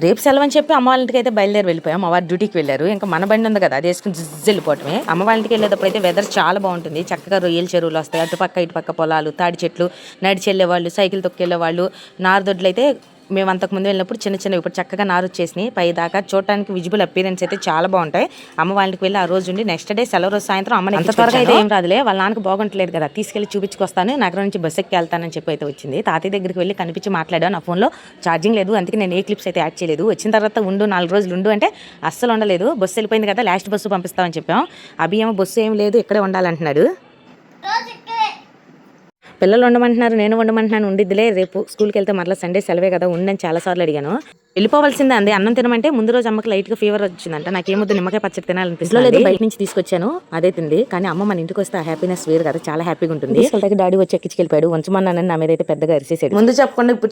రేపు సెలవు అని చెప్పి అమ్మ వాళ్ళ ఇంటికి అయితే బయలుదేరి వెళ్ళిపోయాం. మా వారు డ్యూటీకి వెళ్ళారు. ఇంకా మన బండి ఉంది కదా, అది వేసుకుని జిజ్ వెళ్ళిపోవటమే. అమ్మ వాళ్ళ ఇంటికి వెళ్ళేటప్పుడు అయితే వెదర్ చాలా బాగుంటుంది. చక్కగా రొయ్యల చెరువులు వస్తాయి, అటుపక్క ఇటుపక్క పొలాలు, తాడి చెట్లు, నడిచి వెళ్ళేవాళ్ళు, సైకిల్ తొక్కెళ్ళే వాళ్ళు, నారదొడ్లు అయితే మేము అంతకుముందు వెళ్ళినప్పుడు చిన్న చిన్నవి, ఇప్పుడు చక్కగా నారు వచ్చేసినాయి పై దాకా. చూడటానికి విజిబుల్ అపీరెన్స్ అయితే చాలా బాగుంటాయి. అమ్మ వాళ్ళకి వెళ్ళి ఆ రోజు ఉండి నెక్స్ట్ డే సెలవు రోజు సాయంత్రం అమ్మ అంత త్వరగా అయితే ఏం రాదులే, వాళ్ళ నాన్నకు బాగుంటలేదు కదా, తీసుకెళ్ళి చూపించుకొస్తాను, నగరం నుంచి బస్ ఎక్కి వెళ్తానని చెప్పి అయితే వచ్చింది. తాతయ్య దగ్గరికి వెళ్ళి కనిపించి మాట్లాడాను. నా ఫోన్లో ఛార్జింగ్ లేదు, అందుకే నేను ఏ క్లిప్స్ అయితే యాడ్ చేయలేదు. వచ్చిన తర్వాత ఉండు 4 రోజులు ఉండు అంటే అస్సలు ఉండలేదు. బస్సు వెళ్ళిపోయింది కదా, లాస్ట్ బస్సు పంపిస్తామని చెప్పాం. అభియేమో బస్సు ఏం లేదు, ఇక్కడే ఉండాలంటున్నాడు. పిల్లలు ఉండమంటున్నారు, నేను ఉండమంటున్నాను. ఉండిద్దిలే, రేపు స్కూల్కి వెళ్తే మరలా సండే సెలవే కదా, ఉండని చాలాసార్లు అడిగాను. వెళ్ళిపోవాల్సిందే అంది. అన్నం తినమంటే ముందు రోజు అమ్మకి లైట్గా ఫీవర్ వచ్చిందంట. నాకేమొద్దు, నిమ్మకాయ పచ్చడి తినాలనిపిస్తుంది. బయట నుంచి తీసుకొచ్చాను, అదే తింది. కానీ అమ్మ మన ఇంటికి వస్తే ఆ హ్యాపీనెస్ వేరు కదా, చాలా హ్యాపీగా ఉంటుంది. డాడీ వచ్చి ఎక్కించుకెళ్ళిపోయాడు. ఉంచమన్నానని నా మీద అయితే పెద్దగా అరిసేసాడు. ముందు చెప్పకుండా ఇప్పుడు